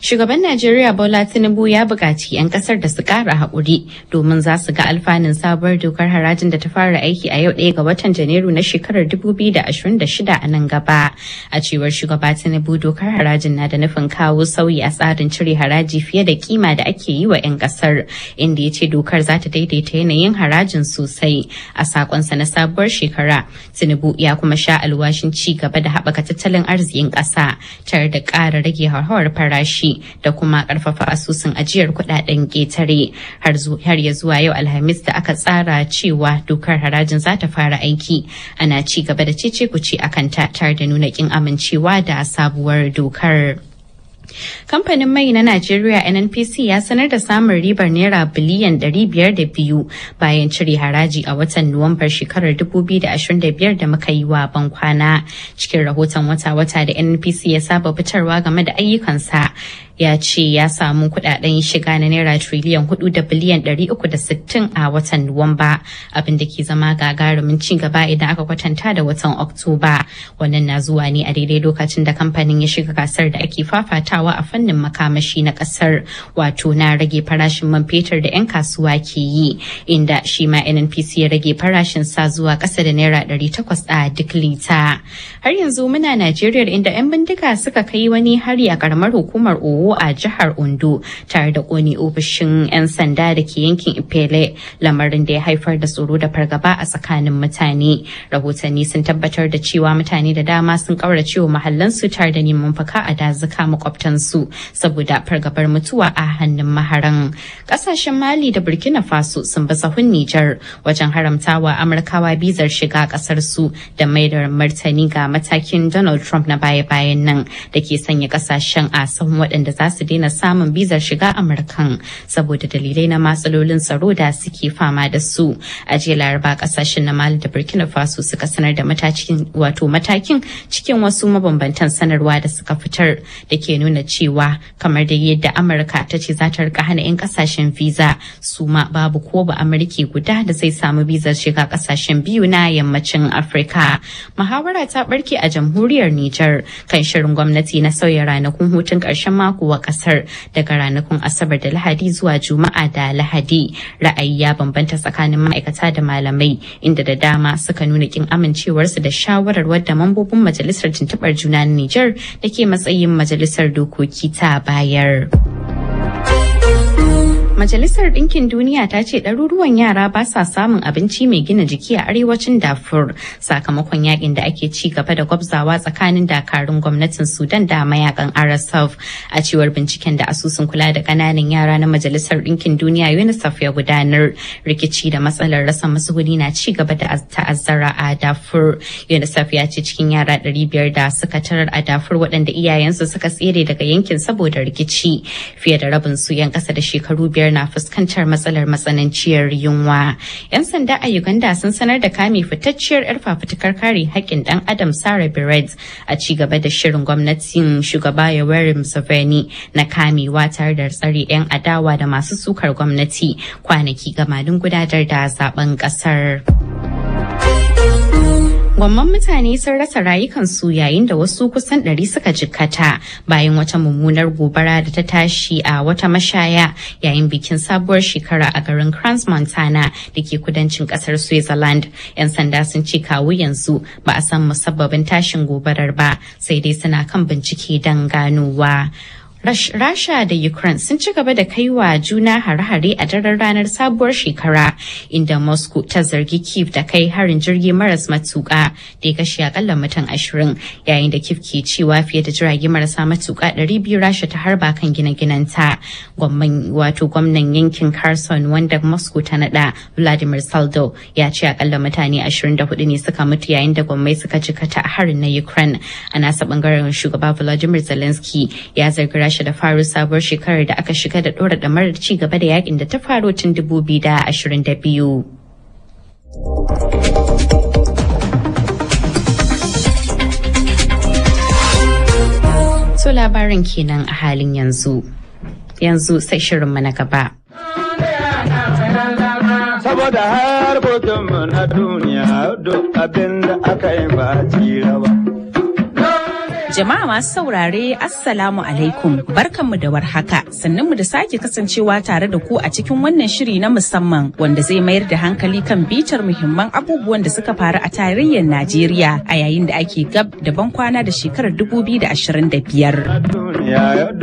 Shugaban Najeriya Bola Tinubu ya buƙaci 'yan ƙasar da su ƙara haƙuri domin za su ga alfanun sabuwar dokar harajin da ta fara aiki a yau 1 ga watan Janairu na shekarar 2026 a nan gaba. A cewar Shugaba Tinubu, dokar harajin na da nufin kawo sauyi a tsarin cire haraji fiye da kima da ake yi wa 'yan ƙasar, inda ya ce dokar za ta daidaita yanayin harajin sosai. A sakonsa na sabuwar shekara, Tinubu ya kuma sha alwashin ci gaba da haɓaka tattalin arzikin ƙasa tare da ƙara rage hauhawar farashi da kuma karfafa asusun ajiyar kudaden ƙetare har ya zuwa yau Alhamis da aka tsara cewa dokar harajin za ta fara aiki. Ana ci gaba da cece-kuce akan ta tare da nuna kin amincewa da sabuwar dokar. Kamfanin mai na Najeriya NNPC ya sanar da samun ribar naira biliyan 502 bayan cire haraji a watan Nuwambar shekarar 2025 da muka yi wa bankwana. Cikin rahoton wata-wata da NNPC ya saba fitarwa game da ayyukansa, ya ce ya samu kudaden shiga na naira triliyan 4 da biliyan 360 a watan Nuwamba, abin da ke zama gagarumin ci gaba idan aka kwatanta da watan Oktoba. Wannan na zuwa ne a daidai lokacin da kamfanin ya shiga gasar da ake fafatawa a fannin makamashi na kasar, wato na rage farashin man fetur da 'yan kasuwa ke yi, inda shi ma NNPC ya rage farashin sa zuwa kasa da naira 800 a duk lita. Har yanzu muna Najeriya, inda 'yan bindiga suka kai wani hari a karamar hukumar Owo a jihar Ondo tare da kone ofishin 'yan sanda da ke yankin Ipele, lamarin da ya haifar da tsoro da fargaba a tsakanin mutane. Rahotanni sun tabbatar da cewa mutane da dama sun kaurace wa mahallansu tare da neman faka a dazuka makwabtansu saboda fargabar mutuwa a hannun maharan. Kasashen Mali da Burkina Faso sun bi sahun Nijar wajen haramtawa Amurkawa bizar shiga kasar su da mai da martani ga matakin Donald Trump na baya-bayan nan da ke sanya kasashen a sahun waɗanda za su daina samun bizar shiga Amurkan saboda dalilai na matsalolin tsaro da suke fama da su. A jiya Laraba, kasashen na Mali da Burkina Faso suka sanar da matakin cikin wasu mabambantan sanarwa da suka fitar da ke nuna cewa kamar da yadda Amurka ta ce za ta rika hana 'yan kasashen visa, su ma babu ko ba Amurki guda da zai samu bizar shiga kasashen biyu na yammacin Afirka. Muhawara ta barke a jamhuriyar Nijar kan shirin gwamnati na sauya ranakun hutun ƙarshen mako wa kasar daga ranakun Asabar da Lahadi zuwa Juma'a da Lahadi. Ra'ayi ya bambanta tsakanin ma'aikata da malamai, inda da dama suka nuna kin amincewarsu da shawarar wadda mambobin majalisar tuntuɓar juna na Nijar da ke matsayin majalisar dokoki ta bayar. Majalisar Ɗinkin Duniya ta ce ɗaruruwan yara ba sa samun abinci mai gina jiki a arewacin Darfur sakamakon yakin da ake ci gaba da gwabzawa tsakanin dakarun gwamnatin Sudan da mayakan RSF. A cewar binciken da asusun kula da ƙananan yara na Majalisar Ɗinkin Duniya UNICEF ya gudanar, rikici da matsalar rasa matsuguni na ci gaba da ta'azzara a Darfur. UNICEF ya ce cikin yara 500 da suka tarar a Darfur waɗanda iyayensu suka tsere daga yankin saboda rikici, fiye da rabin su 'yan ƙasa da shekaru 5 na fuskantar matsalar matsananciyar yunwa. 'Yan sanda a Uganda sun sanar da kame fitacciyar 'yar fafutukar kare haƙƙin ɗan adam Sarah Beret a ci gaba da shirin gwamnatin shugaba Yoweri Museveni na kamewa tare da tsare 'yan adawa da masu sukar gwamnati kwanaki gabanin gudanar da zaben ƙasar. Gwamman mutane sun rasa rayukansu yayin da wasu kusan 100 suka jikkata bayan wata mummunar gobara da ta tashi a wata mashaya yayin bikin sabuwar shekara a garin Crans Montana da ke kudancin kasar Switzerland. 'Yan sanda sun ce kawo yanzu ba a san musabbabin tashin gobarar ba, sai dai suna kan bincike don ganowa. Rasha da Ukraine sun ci gaba da kai wa juna hare-hare a daren ranar sabuwar shekara, inda Moscow ta zargi Kyiv da kai harin jirgi maras matuƙa da ya kashe akalla mutum 20, yayin da Kyiv ke cewa fiye da jirage marasa matuƙa 200 Rasha ta harba kan gine-ginenta. Gwamnan yankin Kherson wanda Moscow ta nada, Vladimir Saldo, ya ce akalla mutane 24 ne suka mutu yayin da gwammai suka jikata a harin na Ukraine. A nasa bangaren shugaba Volodymyr Zelensky ya zargi Rasha da faru sabuwar shekarar da aka shiga da ɗora ɗamarar ci gaba da yakin da ta faru tun 2022. So labarin kenan a halin yanzu. Yanzu sai shirinmu na gaba. Saboda harkokinmu na duniya duk abin da aka yi ba tsira ba. Jama'a masu saurare Assalamu alaikum, barkanmu da warhaka, sannunmu da sake kasancewa tare da ku a cikin wannan shiri na musamman wanda zai mayar da hankali kan bitar muhimman abubuwan da suka faru a tarayyar Najeriya a yayin da ake gab da ban kwana da shekarar 2025.